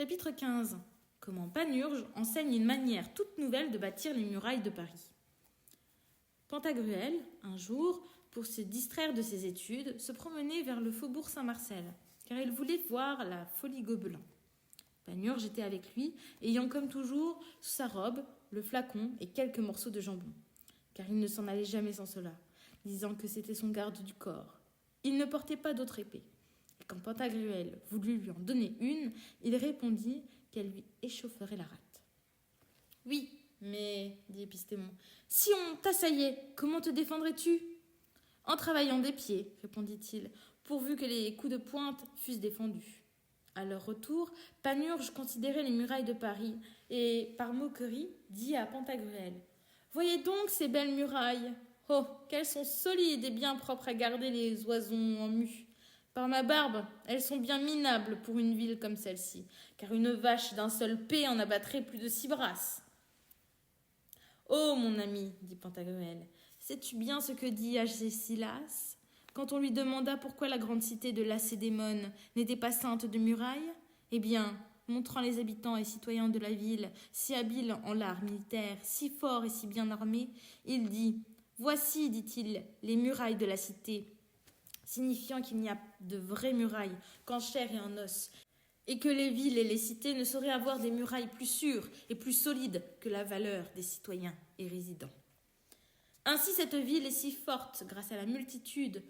Chapitre 15. Comment Panurge enseigne une manière toute nouvelle de bâtir les murailles de Paris. Pantagruel, un jour, pour se distraire de ses études, se promenait vers le faubourg Saint-Marcel, car il voulait voir la folie Gobelin. Panurge était avec lui, ayant comme toujours sous sa robe le flacon et quelques morceaux de jambon, car il ne s'en allait jamais sans cela, disant que c'était son garde du corps. Il ne portait pas d'autre épée. Et quand Pantagruel voulut lui en donner une, il répondit qu'elle lui échaufferait la rate. « Oui, mais, dit Épistémon, si on t'assaillait, comment te défendrais-tu » ?»« En travaillant des pieds, répondit-il, pourvu que les coups de pointe fussent défendus. » À leur retour, Panurge considérait les murailles de Paris et, par moquerie, dit à Pantagruel : « Voyez donc ces belles murailles. Oh, qu'elles sont solides et bien propres à garder les oisons en mue. Par ma barbe, elles sont bien minables pour une ville comme celle-ci, car une vache d'un seul pé en abattrait plus de 6 brasses. »« Oh, mon ami, dit Pantagruel, sais-tu bien ce que dit Agésilas quand on lui demanda pourquoi la grande cité de Lacédémone n'était pas ceinte de murailles ? Eh bien, montrant les habitants et citoyens de la ville, si habiles en l'art militaire, si forts et si bien armés, il dit : Voici, dit-il, les murailles de la cité, signifiant qu'il n'y a de vraies murailles qu'en chair et en os, et que les villes et les cités ne sauraient avoir des murailles plus sûres et plus solides que la valeur des citoyens et résidents. Ainsi cette ville est si forte grâce à la multitude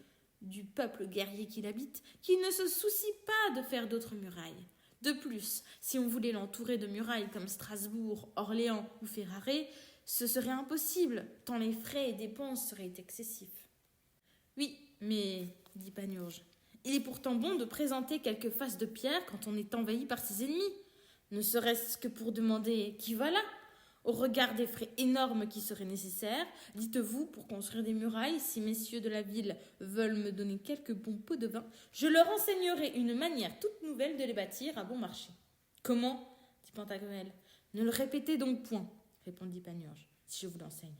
du peuple guerrier qui l'habite, qu'il ne se soucie pas de faire d'autres murailles. De plus, si on voulait l'entourer de murailles comme Strasbourg, Orléans ou Ferrare, ce serait impossible, tant les frais et dépenses seraient excessifs. Oui, mais, dit Panurge, il est pourtant bon de présenter quelques faces de pierre quand on est envahi par ses ennemis, ne serait-ce que pour demander qui va là. Au regard des frais énormes qui seraient nécessaires, dites-vous, pour construire des murailles, si messieurs de la ville veulent me donner quelques bons pots de vin, je leur enseignerai une manière toute nouvelle de les bâtir à bon marché. Comment ? Dit Pantagruel. Ne le répétez donc point, répondit Panurge, si je vous l'enseigne.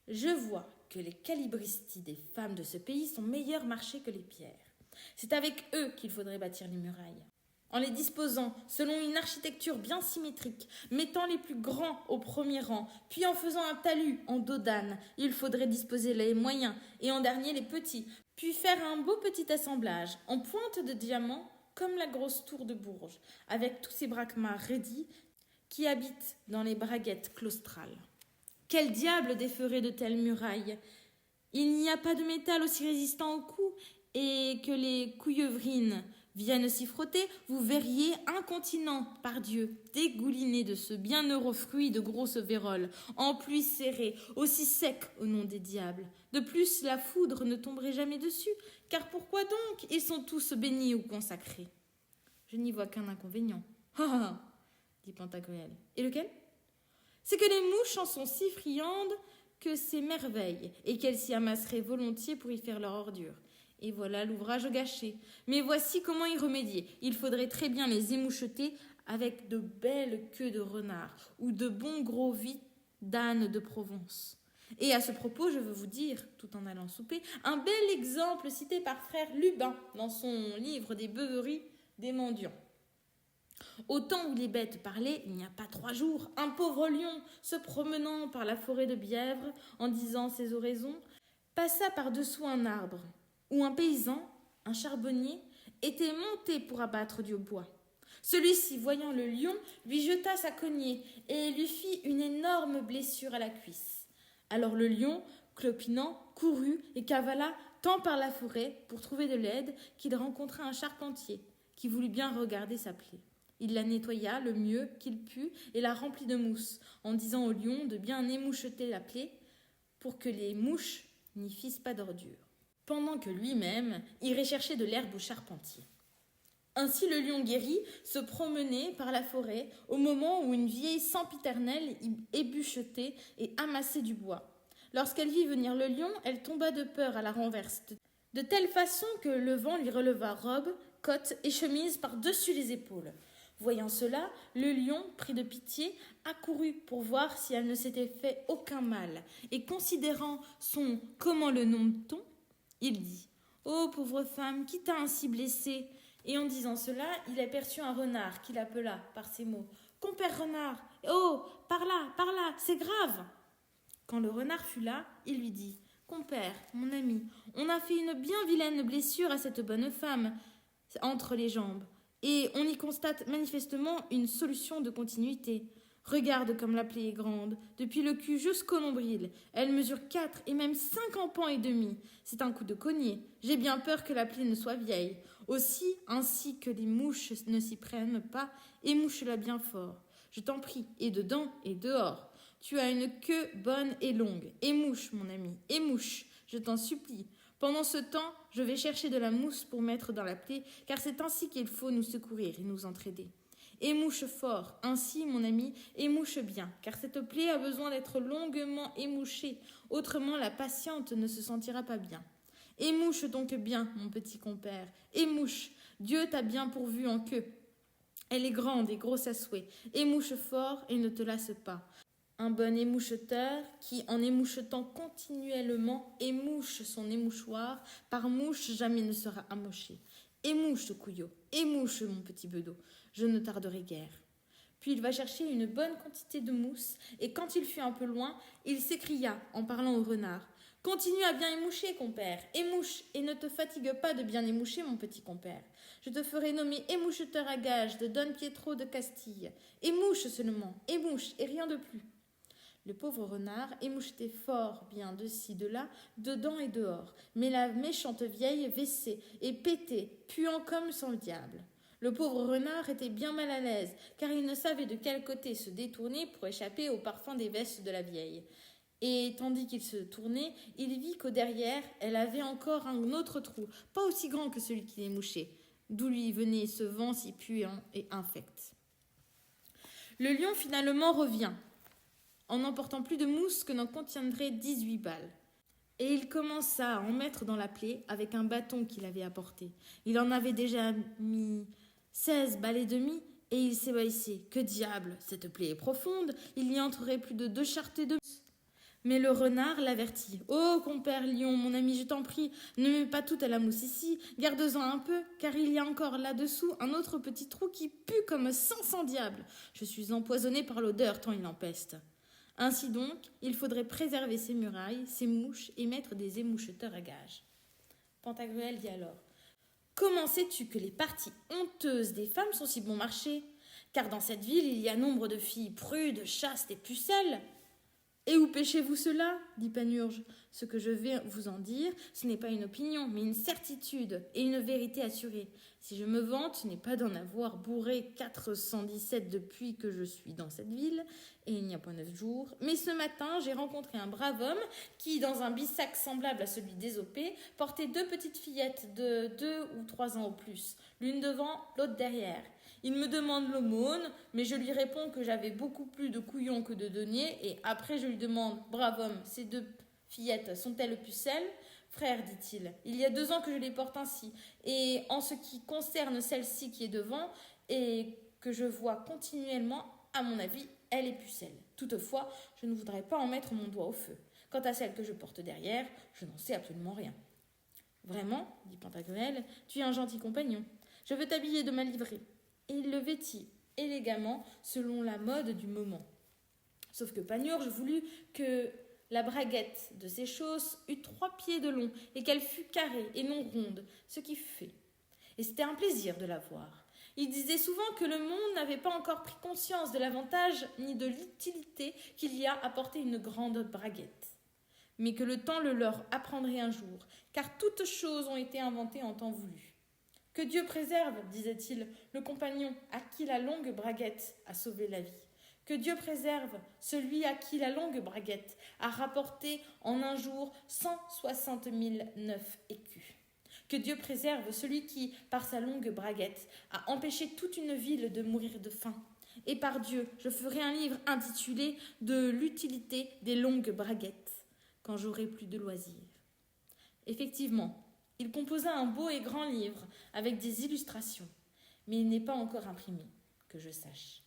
Je vois que les calibristis des femmes de ce pays sont meilleurs marchés que les pierres. C'est avec eux qu'il faudrait bâtir les murailles. En les disposant selon une architecture bien symétrique, mettant les plus grands au premier rang, puis en faisant un talus en dos d'âne, il faudrait disposer les moyens et en dernier les petits, puis faire un beau petit assemblage en pointe de diamant comme la grosse tour de Bourges, avec tous ces braquemats raidis qui habitent dans les braguettes claustrales. Quel diable déferait de telles murailles ? Il n'y a pas de métal aussi résistant au coup, et que les couillevrines viennent s'y frotter, vous verriez un continent, par Dieu, dégouliné de ce bienheureux fruit de grosses vérolles, en pluie serrée, aussi sec au nom des diables. De plus, la foudre ne tomberait jamais dessus, car pourquoi donc ils sont tous bénis ou consacrés ? Je n'y vois qu'un inconvénient. Ah, dit Pantagruel. Et lequel ? C'est que les mouches en sont si friandes que c'est merveille, et qu'elles s'y amasseraient volontiers pour y faire leur ordure. Et voilà l'ouvrage gâché. Mais voici comment y remédier. Il faudrait très bien les émoucheter avec de belles queues de renard ou de bons gros vis d'âne de Provence. Et à ce propos, je veux vous dire, tout en allant souper, un bel exemple cité par frère Lubin dans son livre des beuveries des mendiants. Au temps où les bêtes parlaient, il n'y a pas 3 jours, un pauvre lion, se promenant par la forêt de Bièvre, en disant ses oraisons, passa par-dessous un arbre, où un paysan, un charbonnier, était monté pour abattre du bois. Celui-ci, voyant le lion, lui jeta sa cognée et lui fit une énorme blessure à la cuisse. Alors le lion, clopinant, courut et cavala tant par la forêt pour trouver de l'aide qu'il rencontra un charpentier qui voulut bien regarder sa plaie. Il la nettoya le mieux qu'il put et la remplit de mousse, en disant au lion de bien émoucheter la plaie pour que les mouches n'y fissent pas d'ordure, pendant que lui-même irait chercher de l'herbe au charpentier. Ainsi le lion guéri se promenait par la forêt au moment où une vieille sempiternelle y ébuchetait et amassait du bois. Lorsqu'elle vit venir le lion, elle tomba de peur à la renverse, de telle façon que le vent lui releva robe, cotte et chemise par-dessus les épaules. Voyant cela, le lion, pris de pitié, accourut pour voir si elle ne s'était fait aucun mal, et considérant son « comment le nomme-t-on ?» il dit « Ô pauvre femme, qui t'a ainsi blessée ? Et en disant cela, il aperçut un renard qui l'appela par ces mots. « Compère renard, oh, par là, c'est grave !» Quand le renard fut là, il lui dit « Compère, mon ami, on a fait une bien vilaine blessure à cette bonne femme entre les jambes, et on y constate manifestement une solution de continuité. Regarde comme la plaie est grande, depuis le cul jusqu'au nombril. Elle mesure 4 et même 5 empans et demi. C'est un coup de cognée. J'ai bien peur que la plaie ne soit vieille. Aussi, ainsi que les mouches ne s'y prennent pas, émouche-la bien fort. Je t'en prie, et dedans et dehors. Tu as une queue bonne et longue. Émouche, mon ami, émouche, je t'en supplie. Pendant ce temps, je vais chercher de la mousse pour mettre dans la plaie, car c'est ainsi qu'il faut nous secourir et nous entraider. Émouche fort, ainsi, mon ami, émouche bien, car cette plaie a besoin d'être longuement émouchée, autrement la patiente ne se sentira pas bien. Émouche donc bien, mon petit compère, émouche, Dieu t'a bien pourvu en queue. Elle est grande et grosse à souhait, émouche fort et ne te lasse pas. Un bon émoucheteur qui, en émouchetant continuellement, émouche son émouchoir, par mouche jamais ne sera amoché. Émouche, couillot, émouche, mon petit bedeau, je ne tarderai guère. Puis il va chercher une bonne quantité de mousse, et quand il fut un peu loin, il s'écria, en parlant au renard, « Continue à bien émoucher, compère, émouche, et ne te fatigue pas de bien émoucher, mon petit compère. Je te ferai nommer émoucheteur à gage de Don Pietro de Castille. Émouche seulement, émouche, et rien de plus. » Le pauvre renard émouchetait fort bien de ci, de là, dedans et dehors, mais la méchante vieille vessait et pétait, puant comme son diable. Le pauvre renard était bien mal à l'aise, car il ne savait de quel côté se détourner pour échapper au parfum des vestes de la vieille. Et tandis qu'il se tournait, il vit qu'au derrière, elle avait encore un autre trou, pas aussi grand que celui qui l'émouchait, d'où lui venait ce vent si puant et infect. Le lion finalement revient, en emportant plus de mousse que n'en contiendrait 18 balles. Et il commença à en mettre dans la plaie avec un bâton qu'il avait apporté. Il en avait déjà mis 16 balles et demie, et il s'ébahissait. Que diable, cette plaie est profonde, il y entrerait plus de 2 charretées de mousse. Mais le renard l'avertit. « Oh, compère lion, mon ami, je t'en prie, ne mets pas toute la mousse ici, garde-en un peu, car il y a encore là-dessous un autre petit trou qui pue comme 500 diables. Je suis empoisonné par l'odeur tant il empeste. » Ainsi donc, il faudrait préserver ces murailles, ces mouches et mettre des émoucheteurs à gage. Pantagruel dit alors « Comment sais-tu que les parties honteuses des femmes sont si bon marché? Car dans cette ville, il y a nombre de filles prudes, chastes et pucelles. » « Et où pêchez-vous cela ?» dit Panurge. « Ce que je vais vous en dire, ce n'est pas une opinion, mais une certitude et une vérité assurée. Si je me vante, ce n'est pas d'en avoir bourré 417 depuis que je suis dans cette ville, et il n'y a pas 9 jours. Mais ce matin, j'ai rencontré un brave homme qui, dans un bissac semblable à celui d'Ésopée, portait 2 petites fillettes de 2 ou 3 ans au plus, l'une devant, l'autre derrière. Il me demande l'aumône, mais je lui réponds que j'avais beaucoup plus de couillons que de deniers, et après je lui demande, brave homme, ces 2 fillettes sont-elles pucelles ? Frère, dit-il, il y a 2 ans que je les porte ainsi, et en ce qui concerne celle-ci qui est devant, et que je vois continuellement, à mon avis, elle est pucelle. Toutefois, je ne voudrais pas en mettre mon doigt au feu. Quant à celle que je porte derrière, je n'en sais absolument rien. Vraiment, dit Pantagruel, tu es un gentil compagnon. Je veux t'habiller de ma livrée. Et il le vêtit élégamment selon la mode du moment. Sauf que Panurge voulut que la braguette de ses chausses eût 3 pieds de long et qu'elle fût carrée et non ronde, ce qui fut fait. Et c'était un plaisir de la voir. Il disait souvent que le monde n'avait pas encore pris conscience de l'avantage ni de l'utilité qu'il y a à porter une grande braguette, mais que le temps le leur apprendrait un jour, car toutes choses ont été inventées en temps voulu. Que Dieu préserve, disait-il, le compagnon à qui la longue braguette a sauvé la vie. Que Dieu préserve celui à qui la longue braguette a rapporté en un jour 160 009 écus. Que Dieu préserve celui qui, par sa longue braguette, a empêché toute une ville de mourir de faim. Et par Dieu, je ferai un livre intitulé « De l'utilité des longues braguettes » quand j'aurai plus de loisirs. Effectivement, il composa un beau et grand livre avec des illustrations, mais il n'est pas encore imprimé, que je sache.